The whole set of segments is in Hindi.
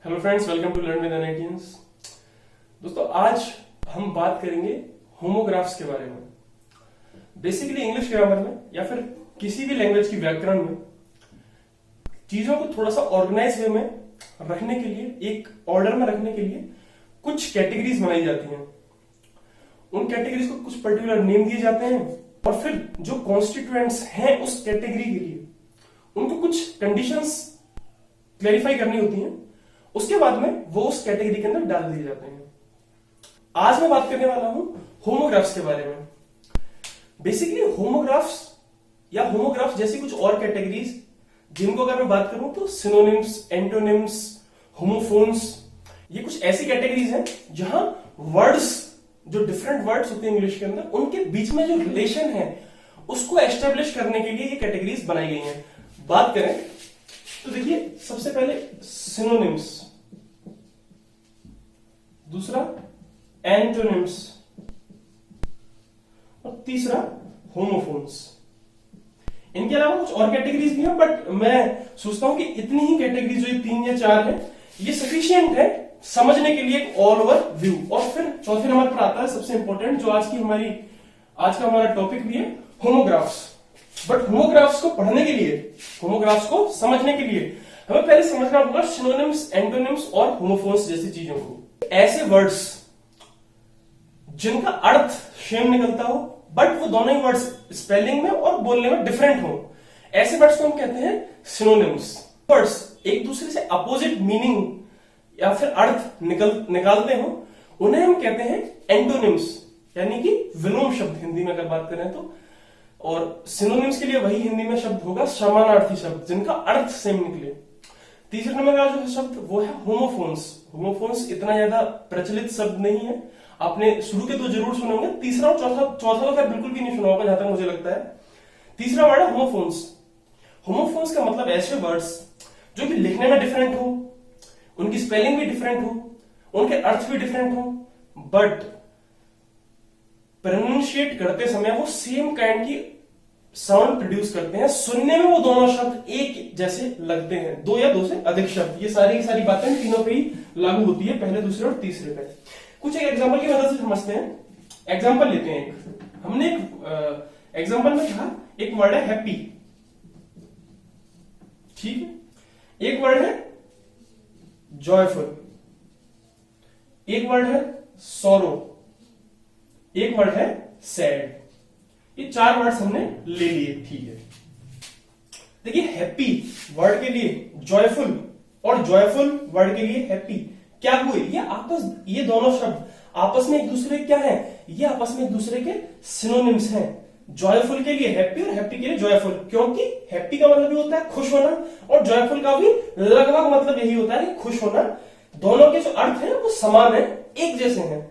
Hello friends, welcome to learn with NITians. दोस्तों, आज हम बात करेंगे होमोग्राफ्स के बारे में। बेसिकली इंग्लिश ग्रामर में या फिर किसी भी लैंग्वेज की व्याकरण में चीजों को थोड़ा सा ऑर्गेनाइज वे में रखने के लिए, एक ऑर्डर में रखने के लिए कुछ कैटेगरीज बनाई जाती हैं। उन कैटेगरीज को कुछ पर्टिकुलर नेम दिए जाते हैं और फिर जो कॉन्स्टिट्यूएंट्स हैं उस कैटेगरी के लिए उनको कुछ कंडीशंस क्लैरिफाई करनी होती हैं। उसके बाद में वो उस कैटेगरी के अंदर डाल दिए जाते हैं। आज मैं बात करने वाला हूं होमोग्राफ्स के बारे में। बेसिकली होमोग्राफ्स या होमोग्राफ्स जैसी कुछ और कैटेगरीज जिनको अगर मैं बात करूं तो सिनोनिम्स, एंटोनिम्स, होमोफोन्स, ये कुछ ऐसी कैटेगरीज हैं जहां वर्ड्स, जो डिफरेंट वर्ड्स होते हैं इंग्लिश के अंदर, उनके बीच में जो रिलेशन है उसको एस्टेब्लिश करने के लिए ये कैटेगरीज बनाई गई हैं। बात करें तो देखिए, सबसे पहले सिनोनिम्स, दूसरा एंटोनिम्स और तीसरा होमोफोन्स। इनके अलावा कुछ और कैटेगरीज भी हैं, बट मैं सोचता हूं कि इतनी ही कैटेगरीज जो ये 3 या 4 है ये सफिशिएंट है समझने के लिए एक ऑल ओवर व्यू। और फिर चौथे नंबर पर आता है सबसे इंपॉर्टेंट, जो आज का हमारा टॉपिक भी है, होमोग्राफ्स। बट होमोग्राफ्स को पढ़ने के लिए, होमोग्राफ्स को समझने के लिए हमें पहले समझना होगा सिनोनिम्स, एंटोनिम्स और होमोफोन्स जैसी चीजों को। ऐसे वर्ड्स जिनका अर्थ सेम निकलता हो बट वो दोनों ही वर्ड्स स्पेलिंग में और बोलने में डिफरेंट हो, ऐसे वर्ड्स को हम कहते हैं सिनोनिम्स। वर्ड्स एक दूसरे से अपोजिट मीनिंग या फिर अर्थ निकालते हो उन्हें हम कहते हैं एंटोनिम्स, यानी कि विलोम शब्द हिंदी में अगर बात करें तो। और सिनोनिम्स के लिए वही हिंदी में शब्द होगा समानार्थी शब्द जिनका अर्थ सेम निकले। तीसरे नंबर का जो शब्द वो है होमोफोन्स। होमोफोन्स इतना ज्यादा प्रचलित शब्द नहीं है, आपने शुरू के तो जरूर सुने होंगे, तीसरा और चौथा तो खैर बिल्कुल भी नहीं सुना होगा जहां तक मुझे लगता है। तीसरा वर्ड है होमोफोन्स। होमोफोन्स का मतलब ऐसे वर्ड्स जो कि लिखने में डिफरेंट हो, उनकी स्पेलिंग भी डिफरेंट हो, उनके अर्थ भी डिफरेंट हो, बट प्रोनाउंशिएट करते समय वो सेम काइंड की साउंड प्रोड्यूस करते हैं। सुनने में वो दोनों शब्द एक जैसे लगते हैं, दो या दो से अधिक शब्द। ये सारी बातें तीनों पे ही लागू होती है, पहले, दूसरे और तीसरे पे। कुछ एक एग्जांपल की मदद से समझते हैं। एग्जांपल लेते हैं एक। हमने एक एग्जांपल में कहा एक वर्ड है हैप्पी, ठीक है। एक वर्ड है जॉयफुल, एक वर्ड है सोरो, एक वर्ड है सैड। ये 4 वर्ड्स हमने ले लिए, ठीक है। देखिए, हैप्पी वर्ड के लिए जॉयफुल और जॉयफुल वर्ड के लिए हैप्पी क्या हुए, ये दोनों शब्द आपस में एक दूसरे क्या है, ये आपस में एक दूसरे के सिनोनिम्स हैं। जॉयफुल के लिए हैप्पी और हैप्पी के लिए जॉयफुल, क्योंकि हैप्पी का मतलब भी होता है खुश होना और जॉयफुल का भी लगभग मतलब यही होता है खुश होना। दोनों के जो अर्थ हैं वो समान है, एक जैसे हैं।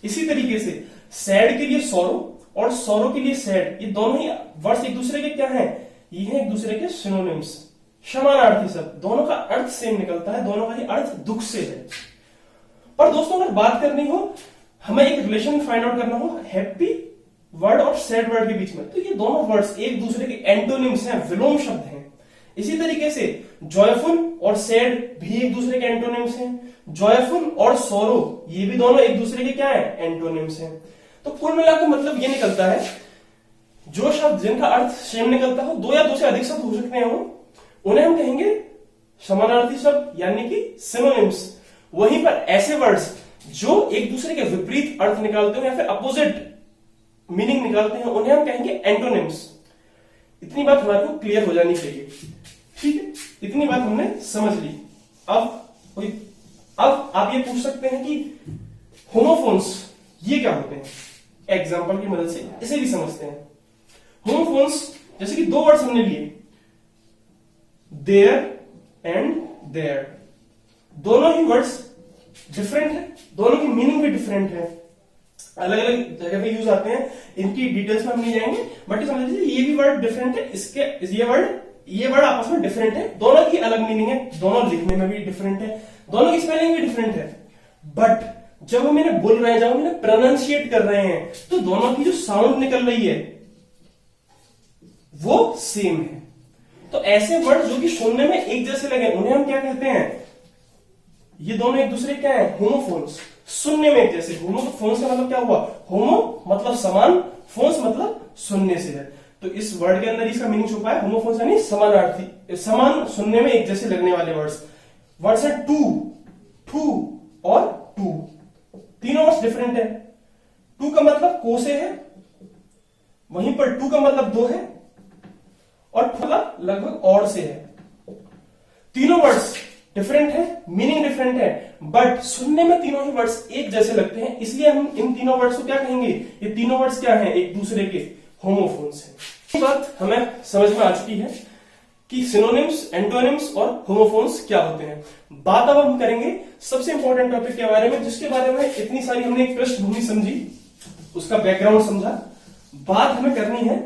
इसी तरीके से सैड के लिए सोरो और सोरो के लिए सैड, ये दोनों ही वर्ड्स एक दूसरे के क्या हैं, ये हैं एक दूसरे के सिनोनिम्स, समानार्थी शब्द। दोनों का अर्थ सेम निकलता है, दोनों का ही अर्थ दुख से है। पर दोस्तों, अगर बात करनी हो, हमें एक रिलेशन फाइंड आउट करना हो हैप्पी वर्ड और सैड वर्ड के बीच में, तो ये दोनों वर्ड्स एक दूसरे के एंटोनिम्स हैं, विलोम शब्द हैं। इसी तरीके से जॉयफुल और सैड भी एक दूसरे के एंटोनिम्स हैं। जॉयफुल और सोरो, ये भी दोनों एक दूसरे के क्या है, एंटोनिम्स हैं। तो कुल मिलाकर मतलब ये निकलता है, जो शब्द जिनका अर्थ सेम निकलता हो, 2 या 2 से अधिक शब्द हो सकते हैं, उन्हें हम कहेंगे समानार्थी शब्द, यानी कि सिनोनिम्स। वहीं पर ऐसे वर्ड्स जो एक दूसरे के विपरीत अर्थ निकालते हो या फिर अपोजिट मीनिंग निकालते हैं, उन्हें हम कहेंगे एंटोनिम्स। इतनी बात हमारे को क्लियर हो जानी चाहिए, ठीक है। इतनी बात हमने समझ ली। अब आप ये पूछ सकते हैं कि होमोफोन्स ये क्या होते हैं। एग्जांपल की मदद से इसे भी समझते हैं। होमोफोन्स जैसे कि 2 वर्ड्स हमने लिए, देयर एंड देयर। दोनों ही वर्ड्स डिफरेंट है, दोनों की मीनिंग भी डिफरेंट है, अलग अलग जगह पे यूज आते हैं। इनकी डिटेल्स में हम नहीं जाएंगे, बट समझ लीजिए ये भी वर्ड डिफरेंट है, ये वर्ड आपस में डिफरेंट है, दोनों की अलग मीनिंग है, दोनों लिखने में भी डिफरेंट है, दोनों की स्पेलिंग भी डिफरेंट है। बट जब हम इन्हें बोल रहे हैं, जब हम इन्हें प्रोनाउंशिएट कर रहे हैं, तो दोनों की जो साउंड निकल रही है वो सेम है। तो ऐसे वर्ड जो कि सुनने में एक जैसे लगे उन्हें हम क्या कहते हैं, ये दोनों एक दूसरे क्या है, होमोफोन्स, सुनने में एक जैसे। होमोफोन्स का मतलब क्या हुआ, होमो मतलब समान, फोन्स मतलब सुनने से है। तो इस वर्ड के अंदर इसका मीनिंग छुपा है, होमोफोन्स यानी समानार्थी, समान सुनने में एक जैसे लगने वाले वर्ड्स। वर्ड्स है टू, टू और टू, तीनों वर्ड्स डिफरेंट है। टू का मतलब को से है, वहीं पर टू का मतलब दो है, और मतलब लगभग और से है। तीनों वर्ड्स डिफरेंट है, मीनिंग डिफरेंट है, बट सुनने में तीनों ही वर्ड्स एक जैसे लगते हैं, इसलिए हम इन तीनों वर्ड्स को क्या कहेंगे, ये तीनों वर्ड्स क्या हैं, एक दूसरे के होमोफोन्स हैं। ये बात हमें समझ में आ चुकी है कि सिनोनिम्स, एंटोनिम्स और होमोफोन्स क्या होते हैं। बात अब हम करेंगे सबसे इंपॉर्टेंट टॉपिक के बारे में, जिसके बारे में इतनी सारी हमने एक पृष्ठभूमि समझी, उसका बैकग्राउंड समझा। बात हमें करनी है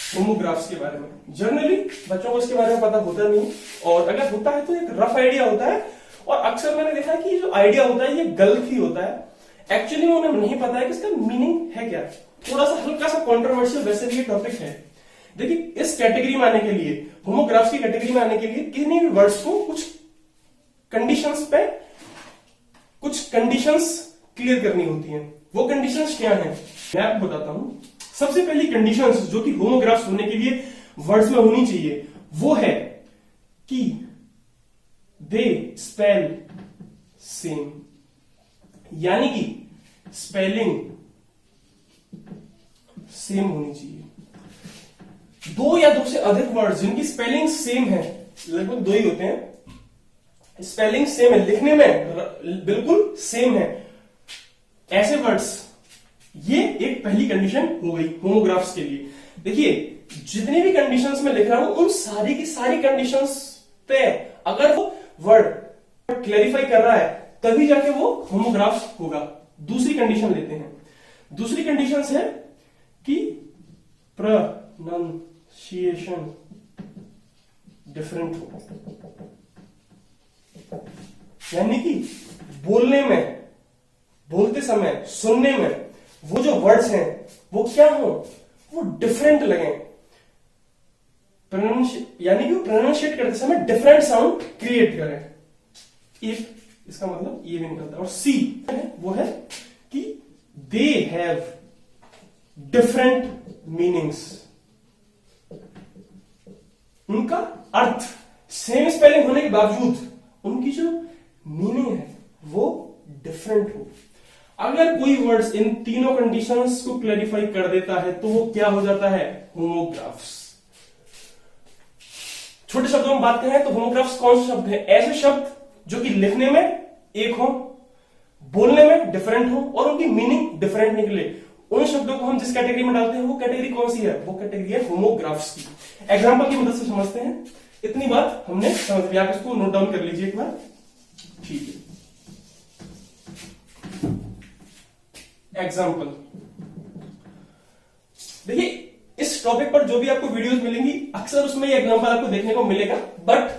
होमोग्राफ्स के बारे में। जनरली बच्चों को इसके बारे में पता होता नहीं, और अगर होता है तो एक रफ आइडिया होता है, और अक्सर मैंने देखा है कि जो आइडिया होता है ये गलत ही होता है। एक्चुअली में उन्हें नहीं पता है कि इसका मीनिंग है क्या। थोड़ा सा हल्का सा कंट्रोवर्शियल वैसे भी ये टॉपिक है। देखिए, इस कैटेगरी में आने के लिए, होमोग्राफ्स की कैटेगरी में आने के लिए किन्हीं भी वर्ड्स को कुछ कंडीशंस पे, कुछ कंडीशंस क्लियर करनी होती हैं। वो कंडीशंस क्या हैं, मैं आपको बताता हूं। सबसे पहली कंडीशंस जो कि होमोग्राफ्स होने के लिए वर्ड्स में होनी चाहिए, वो है कि दे स्पेल सेम, यानी कि स्पेलिंग सेम होनी चाहिए। दो या दो से अधिक वर्ड्स जिनकी स्पेलिंग सेम है, लगभग दो ही होते हैं, स्पेलिंग सेम है, लिखने में बिल्कुल सेम है, ऐसे वर्ड्स, ये एक पहली कंडीशन हो गई होमोग्राफ्स के लिए। देखिए, जितनी भी कंडीशंस में लिख रहा हूं, उन सारी की सारी कंडीशंस पे अगर वो वर्ड क्लैरिफाई कर रहा है, तभी जाके वो होमोग्राफ्स होगा। दूसरी कंडीशन लेते हैं। दूसरी कंडीशन है कि प्रोनाउंसिएशन डिफरेंट हो, यानी कि बोलने में, बोलते समय, सुनने में वो जो वर्ड्स हैं वो क्या हो, वो डिफरेंट लगे, यानी कि प्रोनाउंशिएट करते समय डिफरेंट साउंड क्रिएट करें। एक इसका मतलब ये भी निकलता है। और सी वो है कि दे हैव डिफरेंट मीनिंग्स, उनका अर्थ सेम स्पेलिंग होने के बावजूद उनकी जो मीनिंग है वो डिफरेंट हो। अगर कोई वर्ड्स इन तीनों कंडीशंस को क्लैरिफाई कर देता है तो वो क्या हो जाता है, होमोग्राफ्स। छोटे शब्दों में बात करें तो होमोग्राफ्स कौन से शब्द हैं, ऐसे शब्द जो कि लिखने में एक हो, बोलने में डिफरेंट हो और उनकी मीनिंग डिफरेंट निकले। उन शब्दों को हम जिस कैटेगरी में डालते हैं वो कैटेगरी कौन सी है, वो कैटेगरी है होमोग्राफ्स की। एग्जांपल की मदद से समझते हैं। इतनी बात हमने समझ लिया, आप इसको नोट डाउन कर लीजिए एक बार, ठीक है। एग्जाम्पल देखिए, इस टॉपिक पर जो भी आपको वीडियोस मिलेंगी अक्सर उसमें ये एग्जाम्पल आपको देखने को मिलेगा, बट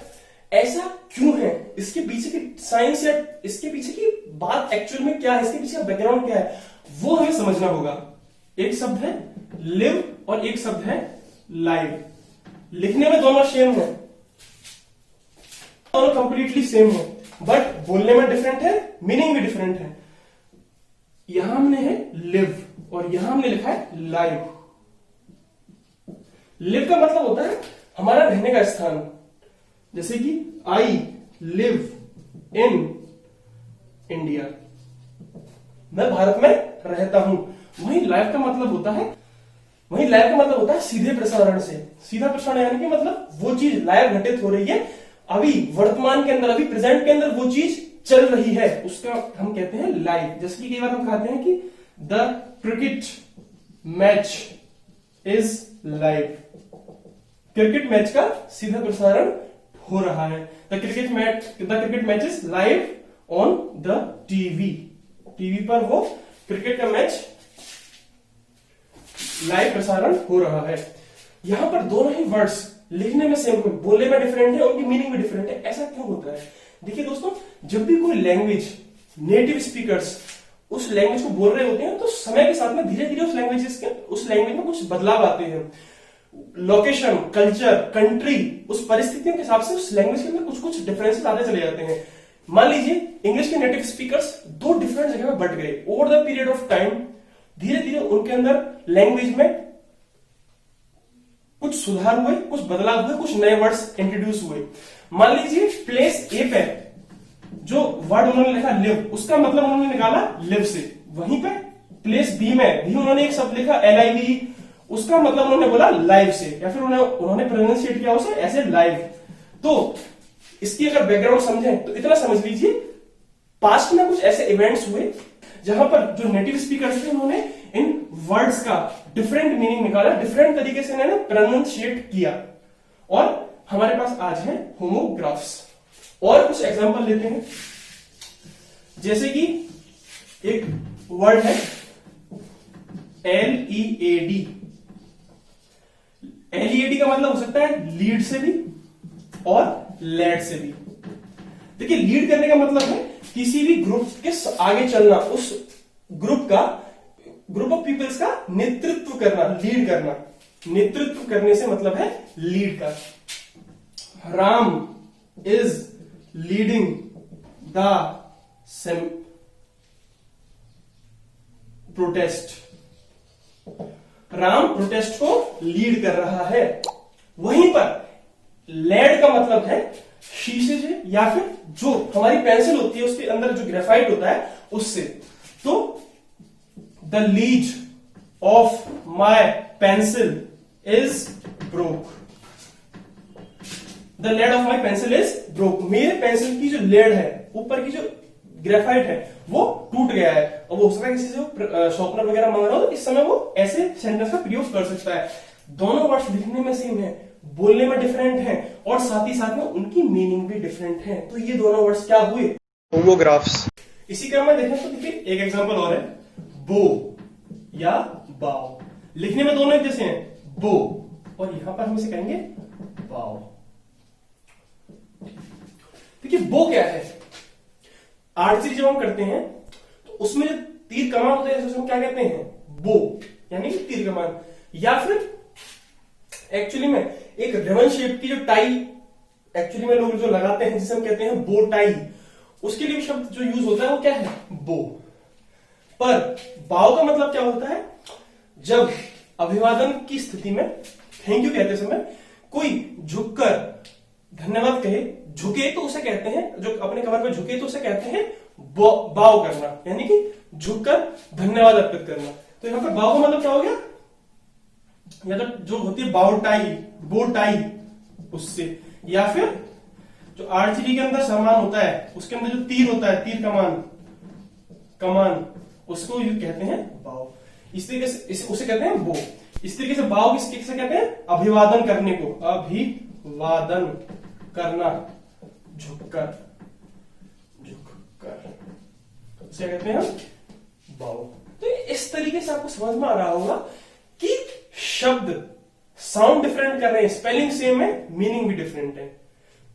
ऐसा क्यों है, इसके पीछे की साइंस या इसके पीछे की बात एक्चुअल में क्या है, इसके पीछे का बैकग्राउंड क्या है, वो हमें समझना होगा। एक शब्द है लिव और एक शब्द है लाइव। लिखने में दोनों सेम है, दोनों कंप्लीटली सेम है, बट बोलने में डिफरेंट है, मीनिंग भी डिफरेंट है। यहां हमने है लिव और यहां हमने लिखा है लाइव। लिव का मतलब होता है हमारा रहने का स्थान, जैसे कि आई लिव इन इंडिया, मैं भारत में रहता हूं। वहीं लाइव का मतलब होता है सीधे प्रसारण से। सीधा प्रसारण यानी कि मतलब वो चीज लाइव घटित हो रही है, अभी वर्तमान के अंदर, अभी प्रेजेंट के अंदर वो चीज चल रही है, उसका हम कहते हैं लाइव। जैसे कि कई बार हम कहते हैं कि the cricket match is live, cricket match का सीधा प्रसारण हो रहा है। The cricket match is live on the TV, TV पर वो क्रिकेट का मैच लाइव प्रसारण हो रहा है। यहां पर दोनों ही वर्ड्स लिखने में सेम है, बोलने में डिफरेंट है, उनकी मीनिंग भी डिफरेंट है। ऐसा क्यों होता है? देखिए दोस्तों, जब भी कोई लैंग्वेज, नेटिव स्पीकर्स उस लैंग्वेज को बोल रहे होते हैं तो समय के साथ में धीरे धीरे उस लैंग्वेज में कुछ बदलाव आते हैं। लोकेशन, कल्चर, कंट्री, उस परिस्थितियों के हिसाब से उस लैंग्वेज के अंदर कुछ कुछ डिफरेंसेस आते चले जाते हैं। मान लीजिए इंग्लिश के नेटिव स्पीकर्स दो डिफरेंट जगह में बट गए over the period of time, धीरे धीरे उनके अंदर लैंग्वेज में कुछ सुधार हुए, कुछ बदलाव हुए, कुछ नए वर्ड्स इंट्रोड्यूस हुए। मान लीजिए प्लेस ए पे जो वर्ड उन्होंने लिखा लिव, उसका मतलब उन्होंने निकाला लिव से, वहीं पे प्लेस बी में भी उन्होंने एक शब्द लिखा LIV, उसका मतलब उन्होंने बोला लाइव से, या फिर उन्होंने प्रोनाउंसिएट किया उसे ऐसे लाइव। तो इसकी अगर बैकग्राउंड समझें तो इतना समझ लीजिए पास्ट में कुछ ऐसे इवेंट्स हुए जहां पर जो नेटिव स्पीकर्स थे उन्होंने इन वर्ड्स का डिफरेंट मीनिंग निकाला, डिफरेंट तरीके से इन्होंने प्रोनाउंसिएट किया, और हमारे पास आज है होमोग्राफ्स। और कुछ एग्जांपल लेते हैं, जैसे कि एक वर्ड है LEAD। LEAD का मतलब हो सकता है लीड से भी और लेड से भी। देखिए लीड करने का मतलब है किसी भी ग्रुप के आगे चलना, उस ग्रुप ऑफ पीपल्स का नेतृत्व करना, लीड करना। नेतृत्व करने से मतलब है लीड का। Ram is leading the protest. Ram protest को लीड कर रहा है। वहीं पर लेड का मतलब है शीशे से, या फिर जो हमारी पेंसिल होती है उसके अंदर जो ग्रेफाइट होता है उससे। तो the lead of my pencil is broke. The laid of my pencil is broke. मेरे पेंसिल की जो लेड है, ऊपर की जो ग्रेफाइट है, वो टूट गया है। और वो हो सकता है किसी से शॉर्पनर वगैरह मंगा रहा हो, तो इस समय वो ऐसे सेंटेंस का प्रयोग कर सकता है। दोनों वर्ड्स लिखने में सेम है, बोलने में डिफरेंट है, और साथ ही साथ में उनकी मीनिंग भी डिफरेंट है। तो ये दोनों वर्ड्स क्या हुए? होमोग्राफ्स। इसी क्रम में देखें तो देखिए एक एग्जांपल और है, बो या बाव। लिखने में दोनों एक जैसे हैं, बो, और यहां पर हम इसे कहेंगे बाव। देखिए बो क्या है? आर्चरी जब हम करते हैं तो उसमें जो तीर कमान होते हैं उसमें क्या कहते हैं? बो, यानी कि तीर कमान। या फिर एक्चुअली में एक रिबन शेप की जो टाई एक्चुअली में लोग जो लगाते हैं जिसे हम कहते हैं बो टाई, उसके लिए शब्द जो यूज होता है वो क्या है? बो। पर बाव का मतलब क्या होता है? जब अभिवादन की स्थिति में थैंक यू कहते समय कोई झुककर धन्यवाद कहे, झुके तो उसे कहते हैं, जो अपने कमर पे झुके तो उसे कहते हैं बाव करना, यानी कि झुककर धन्यवाद अर्पित करना। तो यहां पर बाव का मतलब क्या हो गया? या तो जो होती है बाव टाई, बो टाई, उससे, या फिर जो आर्चरी के अंदर सामान होता है उसके अंदर जो तीर होता है, तीर कमान, उसको कहते हैं बाव। इस तरीके से उसे कहते हैं बो। इस तरीके से बाव किससे कहते हैं? अभिवादन करने को, अभिवादन करना, झुककर उसे कहते हैं बाव। तो इस तरीके से आपको समझ में आ रहा होगा कि शब्द साउंड डिफरेंट कर रहे हैं, स्पेलिंग सेम है, मीनिंग भी डिफरेंट है।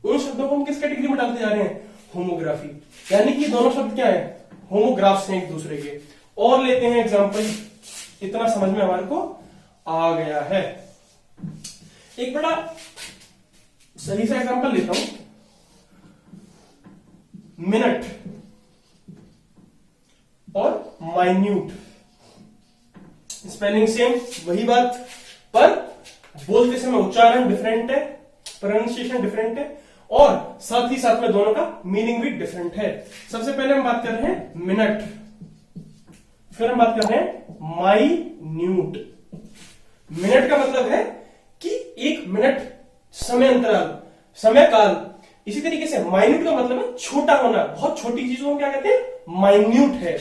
उन शब्दों को हम किस कैटेगरी में डालते जा रहे हैं? होमोग्राफी। यानी कि दोनों शब्द क्या है? होमोग्राफ्स हैं एक दूसरे के। और लेते हैं एग्जांपल, इतना समझ में हमारे को आ गया है। एक बड़ा सही सा एग्जांपल लेता हूं, मिनट और माइन्यूट। स्पेलिंग सेम, वही बात, पर बोलते समय उच्चारण डिफरेंट है, प्रोनाउंसिएशन डिफरेंट है, और साथ ही साथ में दोनों का मीनिंग भी डिफरेंट है। सबसे पहले हम बात कर रहे हैं मिनट, फिर हम बात कर रहे हैं माइन्यूट। मिनट का मतलब है कि एक मिनट समय अंतराल, समय काल। इसी तरीके से माइन्यूट का मतलब है छोटा होना, बहुत छोटी चीजों को क्या कहते हैं? माइन्यूट है,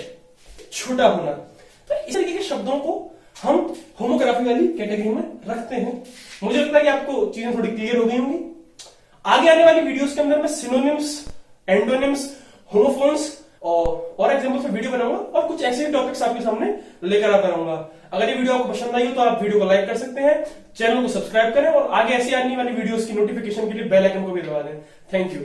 छोटा होना। तो इस तरीके के शब्दों को हम होमोग्राफी वाली कैटेगरी में रखते हैं। मुझे लगता है कि आपको चीजें थोड़ी क्लियर हो गई होंगी। आगे आने वाली वीडियोस के अंदर मैं सिनोनिम्स, एंटोनिम्स, होमोफोन्स और एग्जांपल से वीडियो बनाऊंगा, और कुछ ऐसे टॉपिक्स आपके सामने लेकर आता रहूंगा। अगर ये वीडियो आपको पसंद आई हो तो आप वीडियो को लाइक कर सकते हैं, चैनल को सब्सक्राइब करें, और आगे ऐसी आने वाली वीडियोस की नोटिफिकेशन के लिए बेल आइकन को भी दबा दें। Thank you.